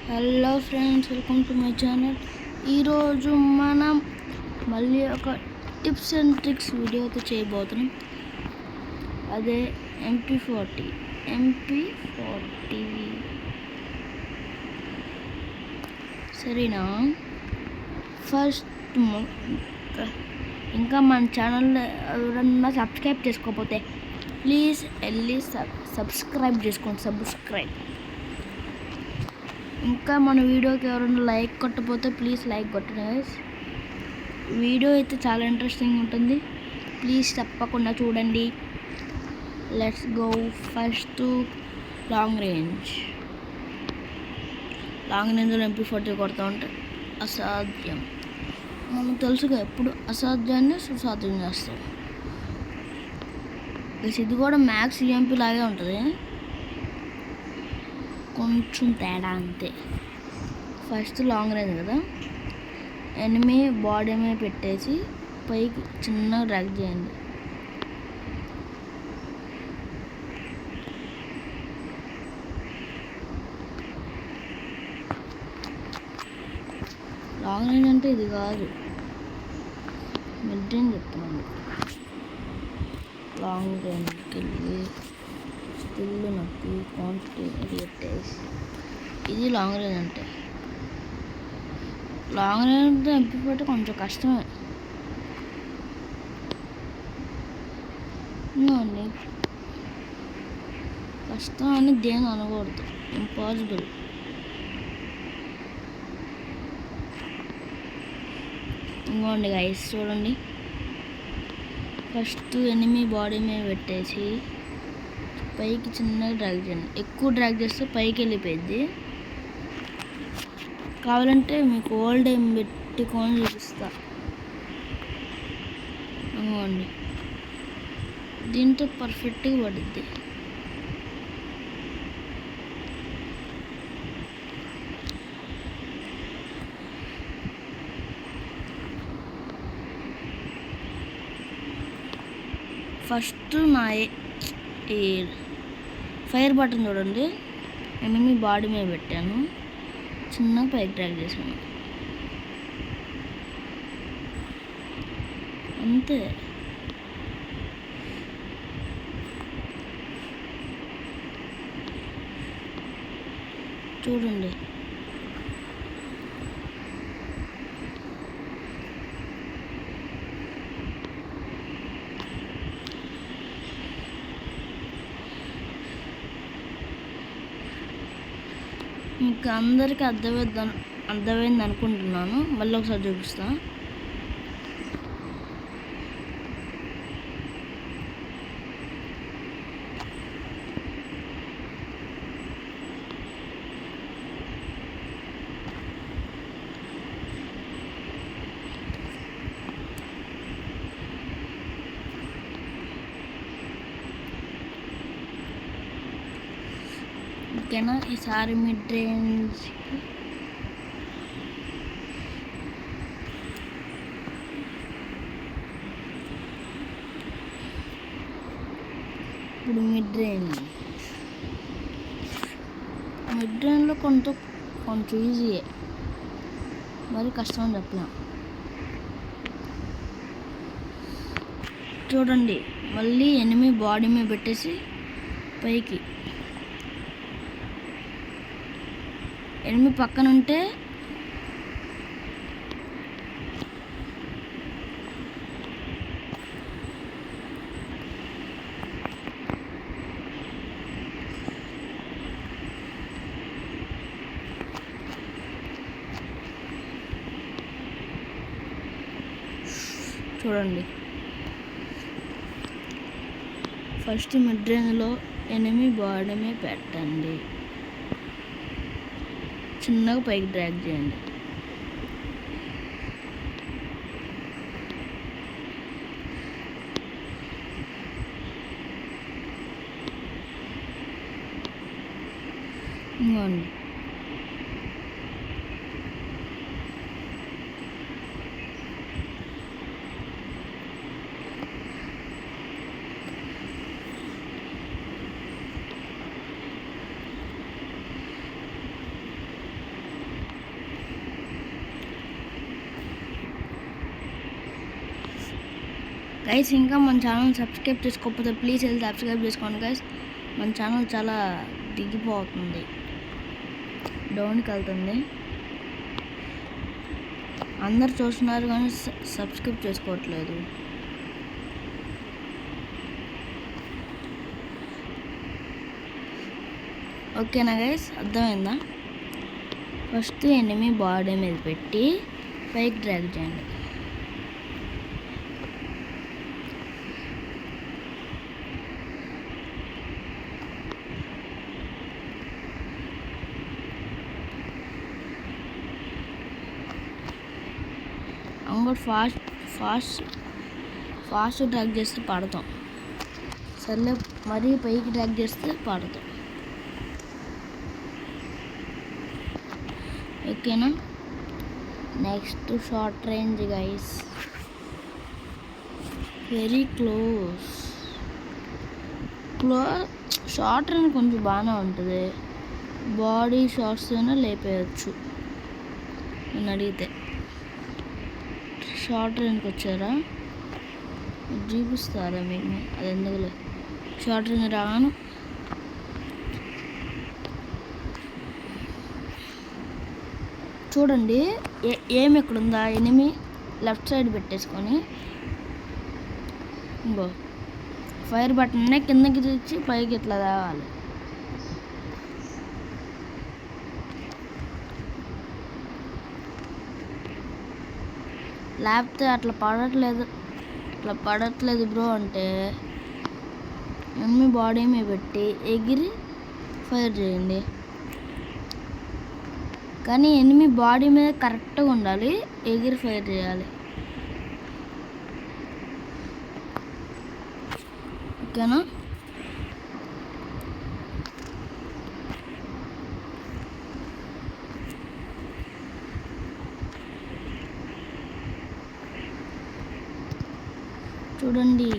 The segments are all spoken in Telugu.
Hello friends, welcome to my channel. ఈరోజు మనం మళ్ళీ ఒక టిప్స్ అండ్ ట్రిక్స్ వీడియోతో చేయబోతున్నాం. అదే MP40 సరేనా. ఫస్ట్ ఇంకా మన ఛానల్ ఎవరన్నా సబ్స్క్రైబ్ చేసుకోకపోతే ప్లీజ్ వెళ్ళి సబ్స్క్రైబ్ చేసుకోండి. ఇంకా మన వీడియోకి ఎవరైనా లైక్ కొట్టకపోతే ప్లీజ్ లైక్ కొట్టండి గైస్. వీడియో అయితే చాలా ఇంట్రెస్టింగ్ ఉంటుంది, ప్లీజ్ తప్పకుండా చూడండి. Let's go. ఫస్ట్ లాంగ్ రేంజ్లో MP40 కొడతా ఉంటే అసాధ్యం. మనం తెలుసుగా, ఎప్పుడు అసాధ్యాన్ని సుసాధ్యం చేస్తాం. ఇది కూడా మ్యాక్స్ EMP లాగే ఉంటుంది, కొంచెం తేడా అంతే. ఫస్ట్ లాంగ్ రేంజ్ కదా, ఎనిమి బాడీ మీద పెట్టేసి పైకి చిన్నగా డ్రాగ్ చేయండి. లాంగ్ రేంజ్ అంటే ఇది కాదు, మిడ్ రేంజ్ చెప్తున్నాను. లాంగ్ రేంజ్కి వెళ్ళి స్టిల్ నొక్కి క్వాంటిటీ పెట్టేసి, ఇది లాంగ్ రేంజ్ అంటే. లాంగ్ రేంజ్ MP40 కొంచెం కష్టమే. కష్టం అని దేని అనకూడదు, ఇంపాసిబుల్. ఇంకోండి గైస్, చూడండి. ఫస్ట్ ఎనిమి బాడీ మీద పెట్టేసి పైకి చిన్నగా డ్రాగ్ చేయండి. ఎక్కువ డ్రాగ్ చేస్తే పైకి వెళ్ళిపోయింది. కావాలంటే మీకు ఓల్డ్ ఏం పెట్టుకొని చూపిస్తా. అనుకోండి, దీంతో పర్ఫెక్ట్గా పడుద్ది. ఫస్ట్ నా ఫైర్ బటన్ చూడండి, ఎనిమి బాడీ మీద పెట్టాను, చిన్న పైకి డ్రాగ్ చేశాను, అంతే. చూడండి, మీకు అందరికీ అర్థమైంది అనుకుంటున్నాను. మళ్ళీ ఒకసారి చూపిస్తా. ఓకేనా. ఈసారి మిడ్ రేంజ్ ఇప్పుడు మిడ్ రేంజ్లో కొంచెం ఈజీయే, మరి కష్టం అని చెప్పలేం. చూడండి, మళ్ళీ ఎనిమి బాడీ మీద పెట్టేసి పైకి, ఎనిమి పక్కన ఉంటే చూడండి. ఫస్ట్ మిడ్ రేంజ్లో ఎనిమి బాడీ మీద పెట్టండి, చిన్నగా పైకి డ్రాగ్ చేయండి. ఇంకోండి, గైస్ ఇంకా మన ఛానల్ సబ్స్క్రైబ్ చేసుకోకపోతే ప్లీజ్ వెళ్ళి సబ్స్క్రైబ్ చేసుకోండి గైస్. మన ఛానల్ చాలా దిగిపోతుంది, డౌన్కి వెళ్తుంది. అందరు చూస్తున్నారు కానీ సబ్స్క్రైబ్ చేసుకోవట్లేదు. ఓకేనా గైస్, అర్థమైందా? ఫస్ట్ ఎనిమి బాడీ మీద పెట్టి పైకి డ్రాగ్ చేయండి. ఇంకోటి ఫాస్ట్ డ్రాగ్ చేస్తే పడతాం. సర్లే, మరీ పైకి డ్రాగ్ చేస్తే పడతాం. ఓకేనా? Next short range guys, very close. Short range కొంచెం బాగానే ఉంటుంది, బాడీ షార్ట్స్ అయినా లేపేయచ్చు నన్ను అడిగితే. షార్ట్ రేంజ్కి వచ్చారా చూపిస్తారా మీకు? అది ఎందుకులే, షార్ట్ రేంజ్ రాను. చూడండి ఏం ఎక్కడుందా, ఎనిమి లెఫ్ట్ సైడ్ పెట్టేసుకొని ఇంకో ఫైర్ బటన్నే కిందకి తెచ్చి పైకి ఇట్లా తేవాలి. లేకపోతే అట్లా పడట్లేదు బ్రో అంటే ఎనిమి బాడీ మీద పెట్టి ఎగిరి ఫైర్ చేయండి. కానీ ఎనిమి బాడీ మీద కరెక్ట్గా ఉండాలి, ఎగిరి ఫైర్ చేయాలి. ఓకేనా? చూడండి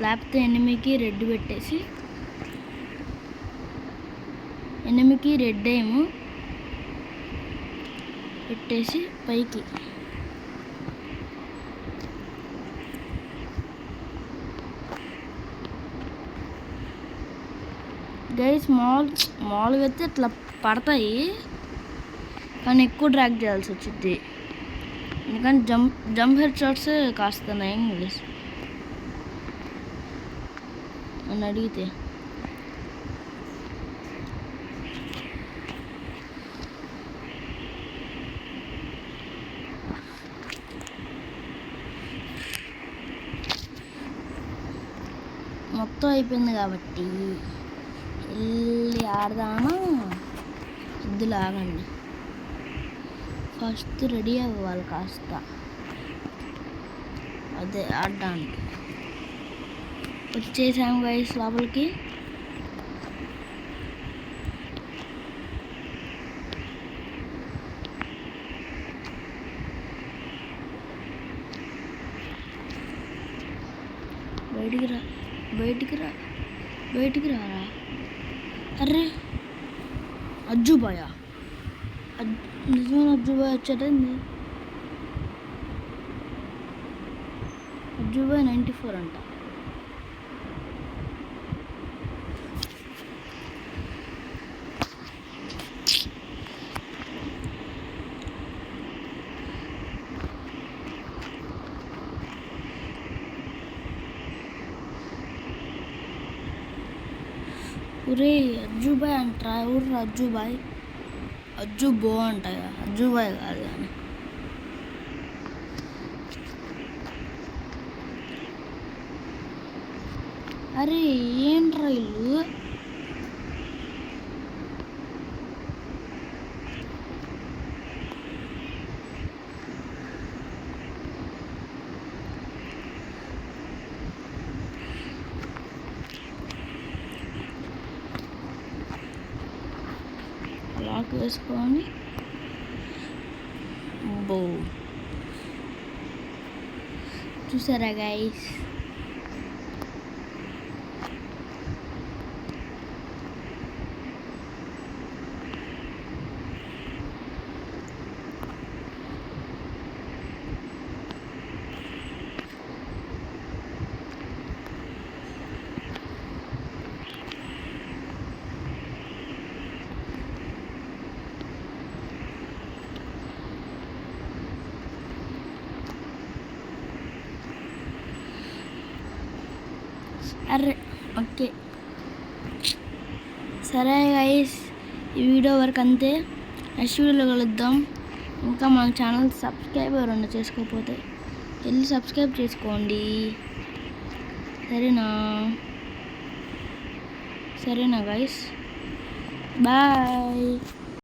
లేకపోతే ఎనిమికి రెడ్ పెట్టేసి, ఎనిమికి రెడ్ ఏమో పెట్టేసి పైకి గైస్. మామూలుగా అయితే ఇట్లా పడతాయి కానీ ఎక్కువ డ్రాగ్ చేయాల్సి వచ్చింది, ఎందుకంటే జంప్ హెడ్ షాట్స్ కాస్తున్నాయి ఇంగ్లీష్ అని అడిగితే. మొత్తం అయిపోయింది కాబట్టి వెళ్ళి ఆడదామా? వద్దులు, ఆగండి, ఫస్ట్ రెడీ అవ్వాలి కాస్త, అదే ఆడడానికి. వచ్చేసాము గైస్ లోపలికి. బయటికి రారా? అర్రే అజ్జుబాయా, నిజమైన అజ్జుబాయ్ వచ్చాడండి. అజ్జుబాయ్ 94 అంట. ఒరే అజ్జుబాయ్ అంటారా? ఎవరు అజ్జుబాయ్? అజ్జుబో అంట, అజ్జుబాయ్ కాదు కానీ. అరే ఏంట్రా ఇల్లు? లాక్ వేసుకొని బో చూసారా గైస్? అరే ఓకే, సరే గైస్, ఈ వీడియో వరకు అంతే. నెక్స్ట్ వీడియోలో కలుద్దాం. ఇంకా మన ఛానల్ సబ్స్క్రైబ్ ఎవరన్నా చేసుకోకపోతే వెళ్ళి సబ్స్క్రైబ్ చేసుకోండి. సరేనా గైస్? బాయ్.